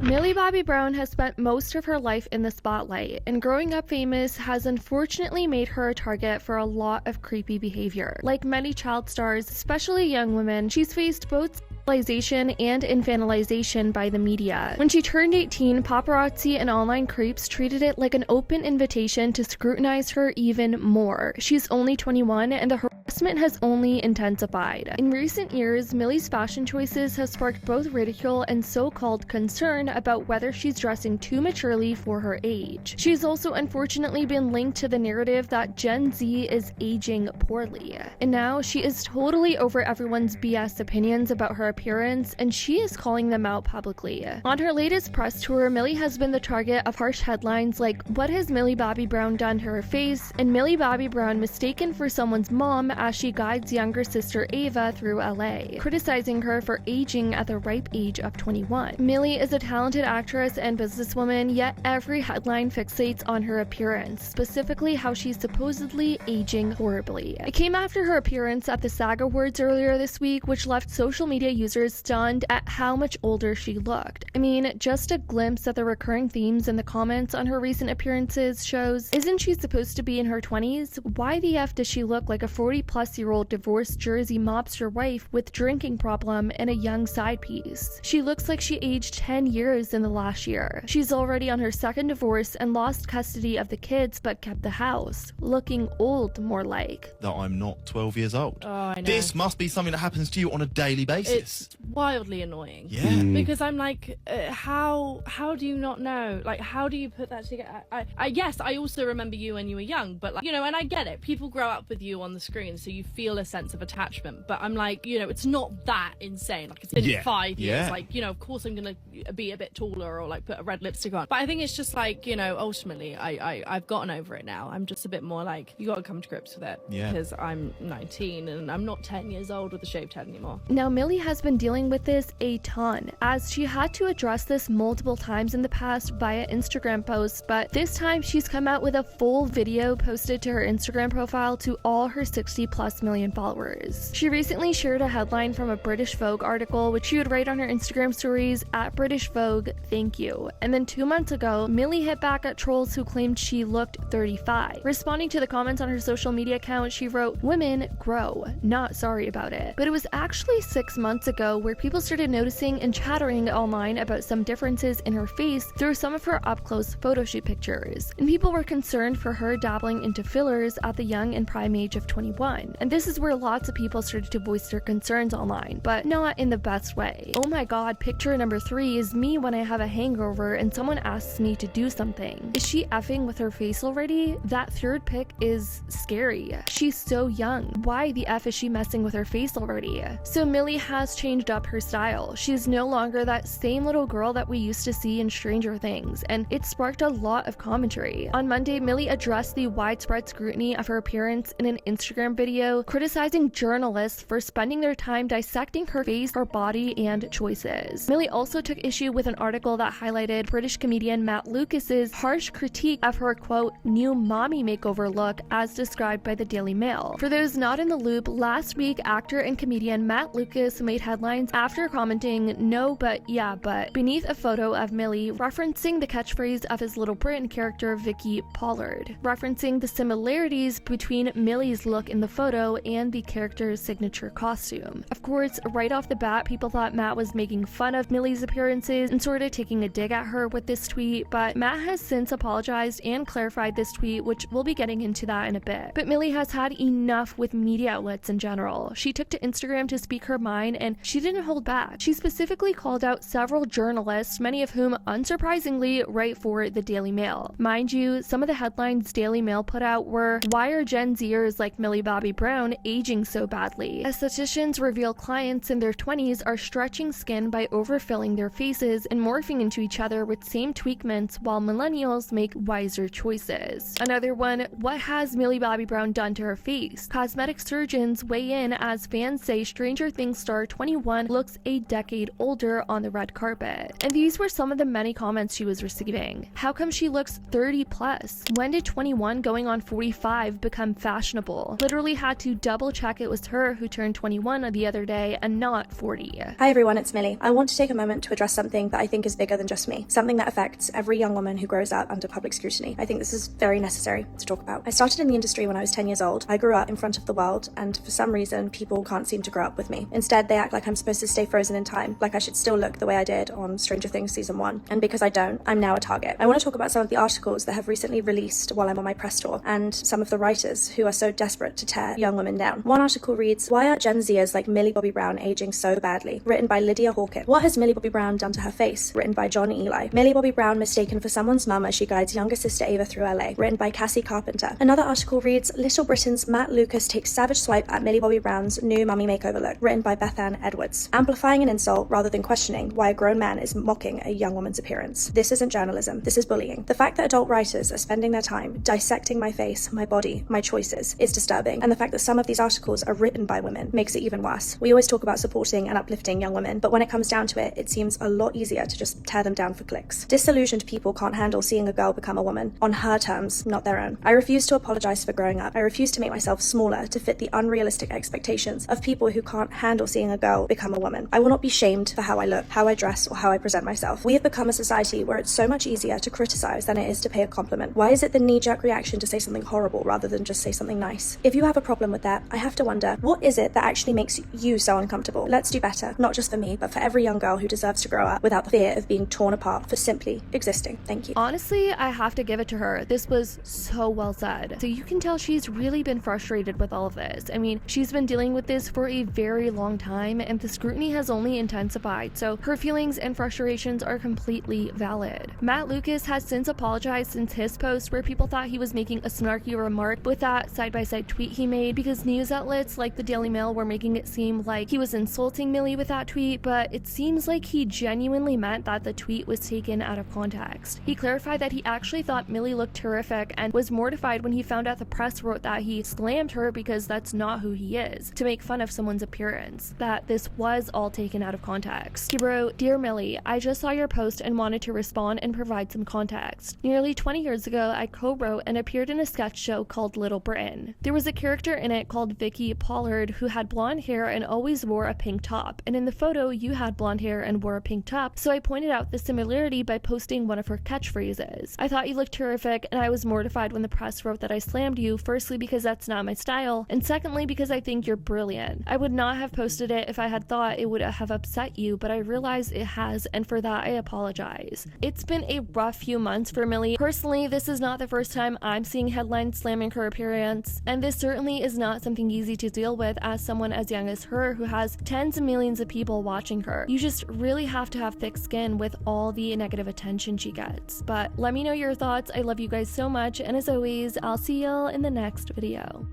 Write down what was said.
Millie Bobby Brown has spent most of her life in the spotlight, and growing up famous has unfortunately made her a target for a lot of creepy behavior. Like many child stars, especially young women, she's faced both sexualization and infantilization by the media. When she turned 18, paparazzi and online creeps treated it like an open invitation to scrutinize her even more. She's only 21 and the harassment has only intensified. In recent years, Millie's fashion choices have sparked both ridicule and so-called concern about whether she's dressing too maturely for her age. She's also unfortunately been linked to the narrative that Gen Z is aging poorly. And now she is totally over everyone's BS opinions about her appearance, and she is calling them out publicly. On her latest press tour, Millie has been the target of harsh headlines like "What has Millie Bobby Brown done to her face?" and "Millie Bobby Brown mistaken for someone's mom as she guides younger sister Ava through LA," criticizing her for aging at the ripe age of 21. Millie is a talented actress and businesswoman, yet every headline fixates on her appearance, specifically how she's supposedly aging horribly. It came after her appearance at the SAG Awards earlier this week, which left social media users stunned at how much older she looked. I mean, just a glimpse at the recurring themes in the comments on her recent appearances shows, isn't she supposed to be in her 20s? Why the F does she look like a 40-plus-year-old divorced Jersey mobster wife with drinking problem and a young side piece? She looks like she aged 10 years in the last year. She's already on her second divorce and lost custody of the kids but kept the house. Looking old, more like. That I'm not 12 years old. Oh, I know. This must be something that happens to you on a daily basis. It's wildly annoying. Yeah. Because I'm like, how do you not know? Like, how do you put that together? Yes, I also remember you when you were young, but like, you know, and I get it. People grow up with you on the screen, so you feel a sense of attachment. But I'm like, you know, it's not that insane. Like, it's been 5 years. Yeah. Like, you know, of course I'm gonna be a bit taller or like put a red lipstick on. But I think it's just like, you know, ultimately, I've gotten over it now. I'm just a bit more like, you gotta come to grips with it. Yeah. Because I'm 19 and I'm not 10 years old with a shaved head anymore. Now, Millie has been dealing with this a ton, as she had to address this multiple times in the past via Instagram posts, but this time she's come out with a full video posted to her Instagram profile to all her 60+ million followers. She recently shared a headline from a British Vogue article, which she would write on her Instagram stories at British Vogue, "Thank you." And then 2 months ago, Millie hit back at trolls who claimed she looked 35. Responding to the comments on her social media account, she wrote, "Women grow, not sorry about it." But it was actually 6 months ago where people started noticing and chattering online about some differences in her face through some of her up-close photo shoot pictures. And people were concerned for her dabbling into fillers at the young and prime age of 21. And this is where lots of people started to voice their concerns online, but not in the best way. "Oh my god, picture number 3 is me when I have a hangover and someone asks me to do something. Is she effing with her face already? That third pic is scary. She's so young. Why the F is she messing with her face already?" So Millie has changed up her style. She's no longer that same little girl that we used to see in Stranger Things, and it sparked a lot of commentary. On Monday, Millie addressed the widespread scrutiny of her appearance in an Instagram video, criticizing journalists for spending their time dissecting her face, her body, and choices. Millie also took issue with an article that highlighted British comedian Matt Lucas's harsh critique of her, quote, "new mommy makeover look," as described by the Daily Mail. For those not in the loop, last week, actor and comedian Matt Lucas made headlines after commenting, "No, but yeah, but," beneath a photo of Millie, referencing the catchphrase of his Little Britain character Vicky Pollard, referencing the similarities between Millie's look in the photo and the character's signature costume. Of course, right off the bat, people thought Matt was making fun of Millie's appearances and sort of taking a dig at her with this tweet, but Matt has since apologized and clarified this tweet, which we'll be getting into that in a bit. But Millie has had enough with media outlets in general. She took to Instagram to speak her mind, and she didn't hold back. She specifically called out several journalists, many of whom, unsurprisingly, write for the Daily Mail. Mind you, some of the headlines Daily Mail put out were, "Why are Gen Zers like Millie Bobby Brown aging so badly?" Estheticians reveal clients in their 20s are stretching skin by overfilling their faces and morphing into each other with same tweakments, while millennials make wiser choices. Another one, "What has Millie Bobby Brown done to her face?" Cosmetic surgeons weigh in as fans say Stranger Things star 21 looks a decade older on the red carpet. And these were some of the many comments she was receiving. How come she looks 30 plus? When did 21 going on 45 become fashionable? Literally Millie had to double check it was her who turned 21 the other day and not 40. Hi everyone, it's Millie. I want to take a moment to address something that I think is bigger than just me, something that affects every young woman who grows up under public scrutiny. I think this is very necessary to talk about. I started in the industry when I was 10 years old. I grew up in front of the world, and for some reason, people can't seem to grow up with me. Instead, they act like I'm supposed to stay frozen in time, like I should still look the way I did on Stranger Things Season 1. And because I don't, I'm now a target. I want to talk about some of the articles that have recently released while I'm on my press tour, and some of the writers who are so desperate to tear young women down. One article reads, "Why are Gen Zers like Millie Bobby Brown aging so badly?" Written by Lydia Hawkett. "What has Millie Bobby Brown done to her face?" Written by John Eli. "Millie Bobby Brown mistaken for someone's mum as she guides younger sister Ava through LA." Written by Cassie Carpenter. Another article reads, "Little Britain's Matt Lucas takes savage swipe at Millie Bobby Brown's new mummy makeover look." Written by Bethann Edwards. "Amplifying an insult rather than questioning why a grown man is mocking a young woman's appearance. This isn't journalism, this is bullying. The fact that adult writers are spending their time dissecting my face, my body, my choices is disturbing, and the fact that some of these articles are written by women makes it even worse. We always talk about supporting and uplifting young women, but when it comes down to it, it seems a lot easier to just tear them down for clicks. Disillusioned people can't handle seeing a girl become a woman, on her terms, not their own. I refuse to apologize for growing up. I refuse to make myself smaller to fit the unrealistic expectations of people who can't handle seeing a girl become a woman. I will not be shamed for how I look, how I dress, or how I present myself. We have become a society where it's so much easier to criticize than it is to pay a compliment. Why is it the knee-jerk reaction to say something horrible rather than just say something nice? If you have a problem with that, I have to wonder, what is it that actually makes you so uncomfortable? Let's do better, not just for me, but for every young girl who deserves to grow up without the fear of being torn apart for simply existing. Thank you." Honestly, I have to give it to her. This was so well said. So you can tell she's really been frustrated with all of this. I mean, she's been dealing with this for a very long time, and the scrutiny has only intensified, so her feelings and frustrations are completely valid. Matt Lucas has since apologized since his post where people thought he was making a snarky remark with that side-by-side tweet he made, because news outlets like the Daily Mail were making it seem like he was insulting Millie with that tweet, but it seems like he genuinely meant that the tweet was taken out of context. He clarified that he actually thought Millie looked terrific and was mortified when he found out the press wrote that he slammed her because that's not who he is, to make fun of someone's appearance, that this was all taken out of context. He wrote, "Dear Millie, I just saw your post and wanted to respond and provide some context. Nearly 20 years ago, I co-wrote and appeared in a sketch show called Little Britain. There was a character in it called Vicky Pollard who had blonde hair and always wore a pink top, and in the photo you had blonde hair and wore a pink top, so I pointed out the similarity by posting one of her catchphrases. I thought you looked terrific, and I was mortified when the press wrote that I slammed you, firstly because that's not my style, and secondly because I think you're brilliant. I would not have posted it if I had thought it would have upset you, but I realize it has, and for that I apologize." It's been a rough few months for Millie. Personally, this is not the first time I'm seeing headlines slamming her appearance, and this certainly is not something easy to deal with as someone as young as her who has tens of millions of people watching her. You just really have to have thick skin with all the negative attention she gets. But let me know your thoughts. I love you guys so much, and as always, I'll see y'all in the next video.